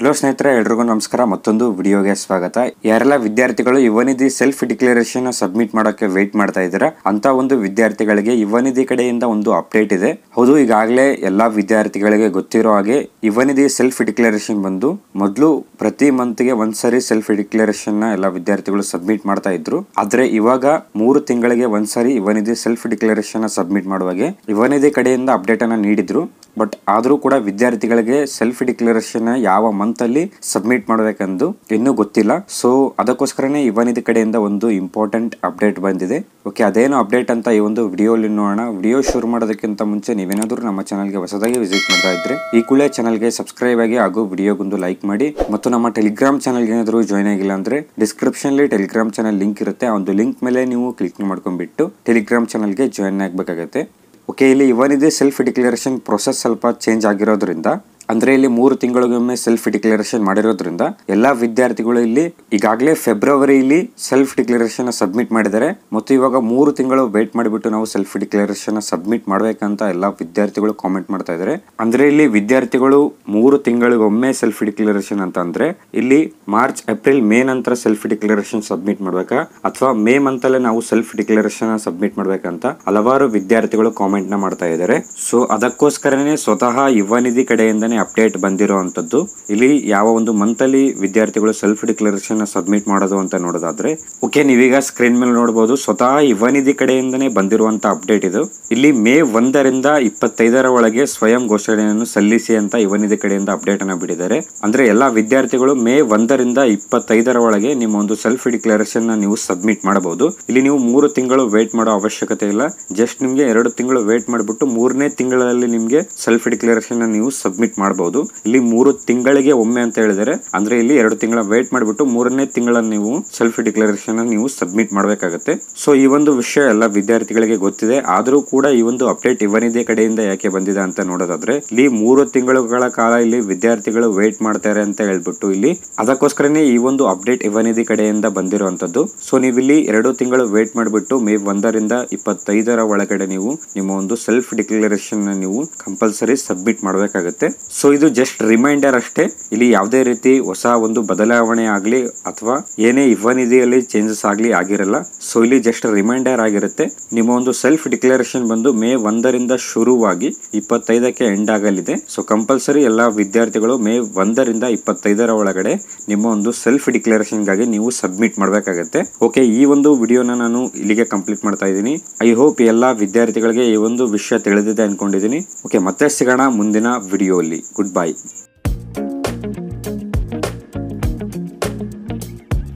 Hello ಸ್ನೇಹಿತರೆ, ಎಲ್ರಿಗೂ ನಮಸ್ಕಾರ. ಮತ್ತೊಂದು ವಿಡಿಯೋಗೆ ಸ್ವಾಗತ. ಯಾರೆಲ್ಲ ವಿದ್ಯಾರ್ಥಿಗಳು ಯುವನಿಧಿ ಸೆಲ್ಫ್ ಡಿಕ್ಲರೇಷನ್ ಸಬ್ಮಿಟ್ ಮಾಡೋಕೆ ವೇಟ್ ಮಾಡ್ತಾ ಇದ್ದೀರಾ ಅಂತ ಒಂದು ವಿದ್ಯಾರ್ಥಿಗಳಿಗೆ ಯುವನಿಧಿ ಕಡೆಯಿಂದ ಒಂದು ಅಪ್ಡೇಟ್ ಇದೆ. ಹೌದು, ಈಗಾಗಲೇ ಎಲ್ಲಾ ವಿದ್ಯಾರ್ಥಿಗಳಿಗೆ ಗೊತ್ತಿರೋ ಹಾಗೆ ಯುವನಿಧಿ ಸೆಲ್ಫ್ ಡಿಕ್ಲರೇಷನ್ ಬಂದು ಮೊದಲು ಪ್ರತಿ ಮಂತ್ಗೆ ಒಂದ್ಸರಿ ಸೆಲ್ಫ್ ಡಿಕ್ಲರೇಷನ್ ನ ಎಲ್ಲಾ ವಿದ್ಯಾರ್ಥಿಗಳು ಸಬ್ಮಿಟ್ ಮಾಡ್ತಾ ಇದ್ರು. ಆದ್ರೆ ಇವಾಗ 3 ತಿಂಗಳಿಗೆ ಒಂದ್ಸರಿ ಯುವನಿಧಿ ಸೆಲ್ಫ್ ಡಿಕ್ಲರೇಷನ್ ಸಬ್ಮಿಟ್ ಮಾಡುವಾಗೆ ಯುವನಿಧಿ ಕಡೆಯಿಂದ ಅಪ್ಡೇಟ್ ಅನ್ನ ನೀಡಿದ್ರು. ಬಟ್ ಆದ್ರೂ ಕೂಡ ವಿದ್ಯಾರ್ಥಿಗಳಿಗೆ ಸೆಲ್ಫ್ ಡಿಕ್ಲರೇಷನ್ ಯಾವ ಮಂತ್ ಅಲ್ಲಿ ಸಬ್ಮಿಟ್ ಮಾಡಬೇಕೆಂದು ಇನ್ನೂ ಗೊತ್ತಿಲ್ಲ. ಸೊ ಅದಕ್ಕೋಸ್ಕರನೇ ಯುವನಿಧಿ ಕಡೆಯಿಂದ ಒಂದು ಇಂಪಾರ್ಟೆಂಟ್ ಅಪ್ಡೇಟ್ ಬಂದಿದೆ. ಓಕೆ, ಅದೇನು ಅಪ್ಡೇಟ್ ಅಂತ ಈ ಒಂದು ವಿಡಿಯೋಲಿ ನೋಡೋಣ. ವಿಡಿಯೋ ಶುರು ಮಾಡೋದಕ್ಕಿಂತ ಮುಂಚೆ ನೀವೇನಾದ್ರೂ ನಮ್ಮ ಚಾನಲ್ಗೆ ಹೊಸದಾಗಿ ವಿಸಿಟ್ ಮಾಡ್ತಾ ಇದ್ರೆ ಈ ಕೂಡಲೇ ಚಾನಲ್ಗೆ ಸಬ್ಸ್ಕ್ರೈಬ್ ಆಗಿ ಹಾಗೂ ವಿಡಿಯೋಗೊಂದು ಲೈಕ್ ಮಾಡಿ. ಮತ್ತು ನಮ್ಮ ಟೆಲಿಗ್ರಾಮ್ ಚಾನಲ್ಗೆ ಏನಾದರೂ ಜಾಯ್ನ್ ಆಗಿಲ್ಲ ಅಂದ್ರೆ ಡಿಸ್ಕ್ರಿಪ್ಷನ್ ಅಲ್ಲಿ ಟೆಲಿಗ್ರಾಮ್ ಚಾನಲ್ ಲಿಂಕ್ ಇರುತ್ತೆ. ಆ ಒಂದು ಲಿಂಕ್ ಮೇಲೆ ನೀವು ಕ್ಲಿಕ್ ಮಾಡ್ಕೊಂಡ್ಬಿಟ್ಟು ಟೆಲಿಗ್ರಾಮ್ ಚಾನಲ್ಗೆ ಜಾಯ್ನ್ ಆಗಬೇಕಾಗುತ್ತೆ. ಓಕೆ, ಇಲ್ಲಿ ಯುವನಿಧಿ ಸೆಲ್ಫ್ ಡಿಕ್ಲರೇಷನ್ ಪ್ರೊಸೆಸ್ ಸ್ವಲ್ಪ ಚೇಂಜ್ ಆಗಿರೋದ್ರಿಂದ, ಅಂದ್ರೆ ಇಲ್ಲಿ 3 ತಿಂಗಳಿಗೊಮ್ಮೆ ಸೆಲ್ಫ್ ಡಿಕ್ಲರೇಷನ್ ಮಾಡಿರೋದ್ರಿಂದ ಎಲ್ಲಾ ವಿದ್ಯಾರ್ಥಿಗಳು ಇಲ್ಲಿ ಈಗಾಗಲೇ ಫೆಬ್ರವರಿಲಿ ಸೆಲ್ಫ್ ಡಿಕ್ಲರೇಷನ್ ಸಬ್ಮಿಟ್ ಮಾಡಿದ್ದಾರೆ. ಮತ್ತು ಇವಾಗ 3 ತಿಂಗಳು ವೇಟ್ ಮಾಡಿಬಿಟ್ಟು ನಾವು ಸೆಲ್ಫ್ ಡಿಕ್ಲರೇಷನ್ ಸಬ್ಮಿಟ್ ಮಾಡ್ಬೇಕಂತ ಎಲ್ಲಾ ವಿದ್ಯಾರ್ಥಿಗಳು ಕಾಮೆಂಟ್ ಮಾಡ್ತಾ ಇದ್ದಾರೆ. ಅಂದ್ರೆ ಇಲ್ಲಿ ವಿದ್ಯಾರ್ಥಿಗಳು 3 ತಿಂಗಳಿಗೊಮ್ಮೆ ಸೆಲ್ಫ್ ಡಿಕ್ಲರೇಷನ್ ಅಂತ ಅಂದ್ರೆ ಇಲ್ಲಿ ಮಾರ್ಚ್, ಏಪ್ರಿಲ್, ಮೇ ನಂತರ ಸೆಲ್ಫ್ ಡಿಕ್ಲರೇಷನ್ ಸಬ್ಮಿಟ್ ಮಾಡ್ಬೇಕಾ ಅಥವಾ ಮೇ ಮಂತ್ ಅಲ್ಲೇ ನಾವು ಸೆಲ್ಫ್ ಡಿಕ್ಲರೇಷನ್ ಸಬ್ಮಿಟ್ ಮಾಡ್ಬೇಕಂತ ಹಲವಾರು ವಿದ್ಯಾರ್ಥಿಗಳು ಕಾಮೆಂಟ್ ನ ಮಾಡ್ತಾ ಇದ್ದಾರೆ. ಸೊ ಅದಕ್ಕೋಸ್ಕರನೇ ಸ್ವತಃ ಯುವನಿಧಿ ಕಡೆಯಿಂದನೇ ಅಪ್ಡೇಟ್ ಬಂದಿರುವಂತದ್ದು. ಇಲ್ಲಿ ಯಾವ ಒಂದು ಮಂತ್ ಅಲ್ಲಿ ವಿದ್ಯಾರ್ಥಿಗಳು ಸೆಲ್ಫ್ ಡಿಕ್ಲರೇಷನ್ ಸಬ್ಮಿಟ್ ಮಾಡೋದು ಅಂತ ನೋಡೋದಾದ್ರೆ, ಓಕೆ, ನೀವೀಗ ಸ್ಕ್ರೀನ್ ಮೇಲೆ ನೋಡಬಹುದು ಸ್ವತಃ ಯುವನಿಧಿ ಕಡೆಯಿಂದನೇ ಬಂದಿರುವಂತ ಅಪ್ಡೇಟ್ ಇದು. ಇಲ್ಲಿ ಮೇ 1ರಿಂದ 25ರ ಒಳಗೆ ಸ್ವಯಂ ಘೋಷಣೆಯನ್ನು ಸಲ್ಲಿಸಿ ಅಂತ ಯುವನಿಧಿ ಕಡೆಯಿಂದ ಅಪ್ಡೇಟ್ ಅನ್ನ ಬಿಟ್ಟಿದ್ದಾರೆ. ಅಂದ್ರೆ ಎಲ್ಲಾ ವಿದ್ಯಾರ್ಥಿಗಳು ಮೇ 1ರಿಂದ 25ರ ಒಳಗೆ ನಿಮ್ಮ ಒಂದು ಸೆಲ್ಫ್ ಡಿಕ್ಲರೇಷನ್ ನೀವು ಸಬ್ಮಿಟ್ ಮಾಡಬಹುದು. ಇಲ್ಲಿ ನೀವು 3 ತಿಂಗಳು ವೇಟ್ ಮಾಡೋ ಅವಶ್ಯಕತೆ ಇಲ್ಲ. ಜಸ್ಟ್ ನಿಮ್ಗೆ 2 ತಿಂಗಳು ವೇಟ್ ಮಾಡಿಬಿಟ್ಟು 3ನೇ ತಿಂಗಳಲ್ಲಿ ನಿಮ್ಗೆ ಸೆಲ್ಫ್ ಡಿಕ್ಲರೇಷನ್ ನೀವು ಸಬ್ಮಿಟ್ ಮಾಡಬಹುದು. ಇಲ್ಲಿ 3 ತಿಂಗಳಿಗೆ ಒಮ್ಮೆ ಅಂತ ಹೇಳಿದರೆ, ಅಂದ್ರೆ ಇಲ್ಲಿ 2 ತಿಂಗಳ ವೇಟ್ ಮಾಡಿಬಿಟ್ಟು 3ನೇ ತಿಂಗಳಲ್ಲಿ ನೀವು ಸೆಲ್ಫ್ ಡಿಕ್ಲರೇಷನ್ ನೀವು ಸಬ್ಮಿಟ್ ಮಾಡಬೇಕಾಗುತ್ತೆ. ಸೊ ಈ ಒಂದು ವಿಷಯ ಎಲ್ಲ ವಿದ್ಯಾರ್ಥಿಗಳಿಗೆ ಗೊತ್ತಿದೆ. ಆದ್ರೂ ಕೂಡ ಈ ಒಂದು ಅಪ್ಡೇಟ್ ಯುವನಿಧಿ ಕಡೆಯಿಂದ ಯಾಕೆ ಬಂದಿದೆ ಅಂತ ನೋಡೋದಾದ್ರೆ, ಇಲ್ಲಿ 3 ತಿಂಗಳುಗಳ ಕಾಲ ಇಲ್ಲಿ ವಿದ್ಯಾರ್ಥಿಗಳು ವೇಟ್ ಮಾಡ್ತಾರೆ ಅಂತ ಹೇಳ್ಬಿಟ್ಟು ಇಲ್ಲಿ ಅದಕ್ಕೋಸ್ಕರನೇ ಈ ಒಂದು ಅಪ್ಡೇಟ್ ಯುವನಿಧಿ ಕಡೆಯಿಂದ ಬಂದಿರುವಂತದ್ದು. ಸೊ ನೀವಿಲ್ಲಿ 2 ತಿಂಗಳು ವೇಟ್ ಮಾಡಿಬಿಟ್ಟು ಮೇ 1ರಿಂದ 25ರ ಒಳಗಡೆ ನೀವು ನಿಮ್ಮ ಒಂದು ಸೆಲ್ಫ್ ಡಿಕ್ಲರೇಷನ್ ನೀವು ಕಂಪಲ್ಸರಿ ಸಬ್ಮಿಟ್ ಮಾಡಬೇಕಾಗುತ್ತೆ. ಸೊ ಇದು ಜಸ್ಟ್ ರಿಮೈಂಡರ್ ಅಷ್ಟೇ. ಇಲ್ಲಿ ಯಾವುದೇ ರೀತಿ ಹೊಸ ಒಂದು ಬದಲಾವಣೆ ಆಗ್ಲಿ ಅಥವಾ ಏನೇ ಯುವನಿಧಿಯಲ್ಲಿ ಚೇಂಜಸ್ ಆಗ್ಲಿ ಆಗಿರಲ್ಲ. ಸೊ ಇಲ್ಲಿ ಜಸ್ಟ್ ರಿಮೈಂಡರ್ ಆಗಿರುತ್ತೆ. ನಿಮ್ಮ ಒಂದು ಸೆಲ್ಫ್ ಡಿಕ್ಲರೇಷನ್ ಬಂದು ಮೇ 1ರಿಂದ ಶುರುವಾಗಿ 25ಕ್ಕೆ ಎಂಡ್ ಆಗಲಿದೆ. ಸೊ ಕಂಪಲ್ಸರಿ ಎಲ್ಲಾ ವಿದ್ಯಾರ್ಥಿಗಳು ಮೇ 1ರಿಂದ 25ರ ಒಳಗಡೆ ನಿಮ್ಮ ಒಂದು ಸೆಲ್ಫ್ ಡಿಕ್ಲರೇಷನ್ ಗಾಗಿ ನೀವು ಸಬ್ಮಿಟ್ ಮಾಡಬೇಕಾಗುತ್ತೆ. ಓಕೆ, ಈ ಒಂದು ವಿಡಿಯೋನ ನಾನು ಇಲ್ಲಿಗೆ ಕಂಪ್ಲೀಟ್ ಮಾಡ್ತಾ ಇದ್ದೀನಿ. ಐ ಹೋಪ್ ಎಲ್ಲಾ ವಿದ್ಯಾರ್ಥಿಗಳಿಗೆ ಈ ಒಂದು ವಿಷಯ ತಿಳಿದಿದೆ ಅನ್ಕೊಂಡಿದ್ದೀನಿ. ಓಕೆ, ಮತ್ತೆ ಸಿಗೋಣ ಮುಂದಿನ ವಿಡಿಯೋಲಿ. Good by.